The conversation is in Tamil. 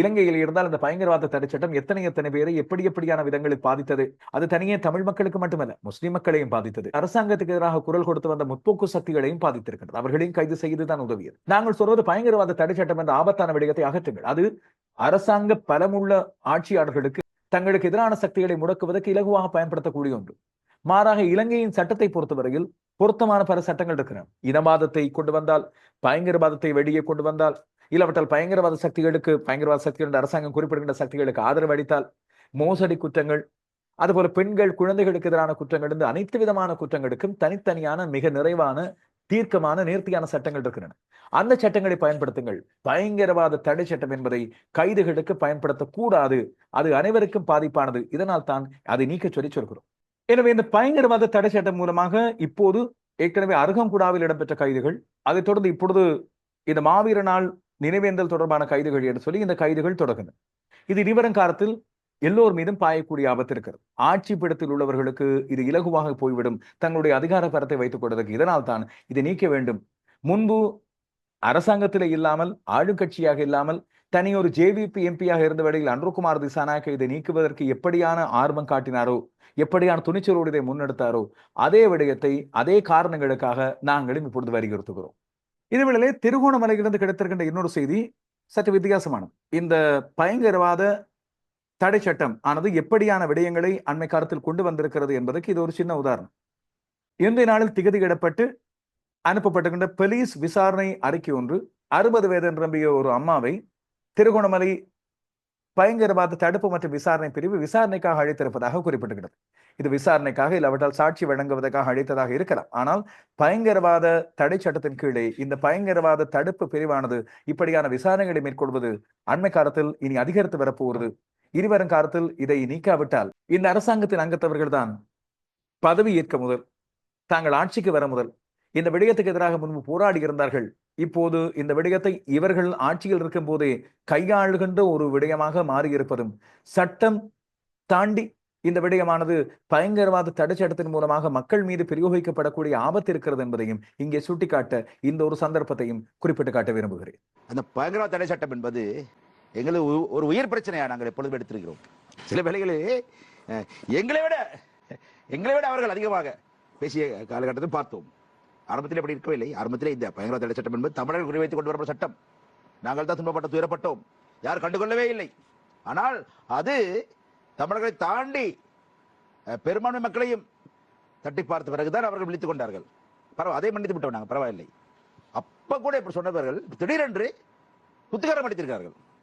இலங்கையில் இருந்தால் அந்த பயங்கரவாத தடை சட்டம் எத்தனை பேரை எப்படியான விதங்களில் பாதித்தது. அது தனியே தமிழ் மக்களுக்கு மட்டுமல்ல, முஸ்லிம் மக்களையும் பாதித்தது. அரசாங்கத்துக்கு எதிராக குரல் கொடுத்து வந்த முற்போக்கு சக்திகளையும் பாதித்திருக்கிறது. அவர்களையும் கைது செய்துதான் உதவியது. நாங்கள் சொல்வது பயங்கரவாத தடை சட்டம் என்ற ஆபத்தான விடயத்தை அகற்றுங்கள். அது அரசாங்க பலமுள்ள ஆட்சியாளர்களுக்கு தங்களுக்கு எதிரான சக்திகளை முடக்குவதற்கு இலகுவாக பயன்படுத்தக்கூடிய ஒன்று. மாறாக இலங்கையின் சட்டத்தை பொறுத்தவரையில் பொருத்தமான பல சட்டங்கள் இருக்கிறன. இனவாதத்தை கொண்டு வந்தால், பயங்கரவாதத்தை வெளியே கொண்டு வந்தால், இல்லாவிட்டால் பயங்கரவாத சக்திகள் அரசாங்கம் குறிப்பிடுகின்ற சக்திகளுக்கு ஆதரவு அளித்தால், மோசடி குற்றங்கள், அதுபோல பெண்கள் குழந்தைகளுக்கு எதிரான குற்றங்கள் இருந்து அனைத்து விதமான குற்றங்களுக்கும் தனித்தனியான மிக நிறைவான தீர்க்கமான நேர்த்தியான சட்டங்கள் இருக்கின்றன. அந்த சட்டங்களை பயன்படுத்துங்கள். பயங்கரவாத தடை சட்டம் என்பதை கைதுகளுக்கு பயன்படுத்தக்கூடாது. அது அனைவருக்கும் பாதிப்பானது. இதனால் தான் அதை நீக்க சொல்லி சொல்கிறோம். எனவே இந்த பயங்கரவாத தடை சட்டம் மூலமாக இப்போது ஏற்கனவே அருகங்குடாவில் இடம்பெற்ற கைதுகள், அதைத் தொடர்ந்து இப்பொழுது இந்த மாவீர நாள் நினைவேந்தல் தொடர்பான கைதுகள் என்று சொல்லி இந்த கைதுகள் தொடர்கின்றன. இது இனிவரும் காலத்தில் எல்லோர் மீதும் பாயக்கூடிய ஆபத்து இருக்கிறது. ஆட்சி பீடத்தில் உள்ளவர்களுக்கு இது இலகுவாக போய்விடும், தங்களுடைய அதிகார பரத்தை வைத்துக் கொள்வதற்கு. இதனால் தான் இதை நீக்க வேண்டும். முன்பு அரசாங்கத்திலே இல்லாமல், ஆளுங்கட்சியாக இல்லாமல், தனியொரு ஜேவிபி எம்பியாக இருந்த வேளையில் அன்ருகுமார் திசாநாயக்க இதை நீக்குவதற்கு எப்படியான ஆர்வம் காட்டினாரோ, எப்படியான துணிச்சலோடு இதை முன்னெடுத்தாரோ, அதே விடயத்தை அதே காரணங்களுக்காக நாங்களும் இப்பொழுது வலியுறுத்துகிறோம். இதுவேளை திருகோணமலையிலிருந்து கிடைத்திருக்கின்ற இன்னொரு செய்தி சற்று வித்தியாசமானது. இந்த பயங்கரவாத தடை சட்டம் ஆனது எப்படியான விடயங்களை அண்மை காலத்தில் கொண்டு வந்திருக்கிறது என்பதற்கு இது ஒரு சின்ன உதாரணம். இன்றைய நாளில் திகதியிடப்பட்டு அனுப்பப்பட்டிருக்கின்ற போலீஸ் விசாரணை அறிக்கை ஒன்று 60 வயது நிரம்பிய ஒரு அம்மாவை திருகோணமலை பயங்கரவாத தடுப்பு மற்றும் விசாரணை பிரிவு விசாரணைக்காக அழைத்திருப்பதாக குறிப்பிட்டிருக்கிறது. இது விசாரணைக்காக இல்லாவிட்டால் சாட்சி வழங்குவதற்காக அழைத்ததாக இருக்கலாம். ஆனால் பயங்கரவாத தடை சட்டத்தின் கீழே இந்த பயங்கரவாத தடுப்பு பிரிவானது இப்படியான விசாரணைகளை மேற்கொள்வது அண்மை காலத்தில் இனி அதிகரித்து வரப்போகிறது. இருவரும் காலத்தில் இதை நீக்காவிட்டால் இந்த அரசாங்கத்தின் அங்கத்தவர்கள் தான் பதவி ஏற்க முதல், தாங்கள் ஆட்சிக்கு வர முதல் இந்த விடயத்துக்கு எதிராக முன்பு போராடி இருந்தார்கள். இப்போது இந்த விடயத்தை இவர்கள் ஆட்சியில் இருக்கும் போதே கையாளுகின்ற ஒரு விடயமாக மாறியிருப்பதும், சட்டம் தாண்டி இந்த விடயமானது பயங்கரவாத தடை சட்டத்தின் மூலமாக மக்கள் மீது பிரயோகிக்கப்படக்கூடிய ஆபத்து இருக்கிறது என்பதையும் இங்கே சுட்டிக்காட்ட இந்த ஒரு சந்தர்ப்பத்தையும் குறிப்பிட்டு காட்ட விரும்புகிறேன். அந்த பயங்கரவாத தடை சட்டம் என்பது எங்களுக்கு ஒரு உயிர் பிரச்சனையா நாங்கள் எப்பொழுதும் எடுத்திருக்கிறோம். சில வேளைகளில் எங்களை விட அவர்கள் அதிகமாக பேசிய காலகட்டத்தில் பார்த்தோம். ஆரம்பத்தில் அப்படி இருக்கவில்லை. ஆரம்பத்திலே இந்த பயங்கரவாத தடை சட்டம் என்பது தமிழர்கள் குறிவைத்துக் கொண்டு வரப்பட்ட சட்டம். நாங்கள் தான் துன்பப்பட்ட துயரப்பட்டோம், யார் கண்டுகொள்ளவே இல்லை. ஆனால் அது தமிழர்களை தாண்டி பெரும்பான்மை மக்களையும் தட்டி பார்த்த பிறகுதான் அவர்கள் விழித்துக் கொண்டார்கள். அதை மன்னித்து விட்டோம் நாங்கள், பரவாயில்லை. அப்ப கூட இப்படி சொன்னவர்கள் திடீரென்று குத்துக்காரம் அடித்திருக்கார்கள்.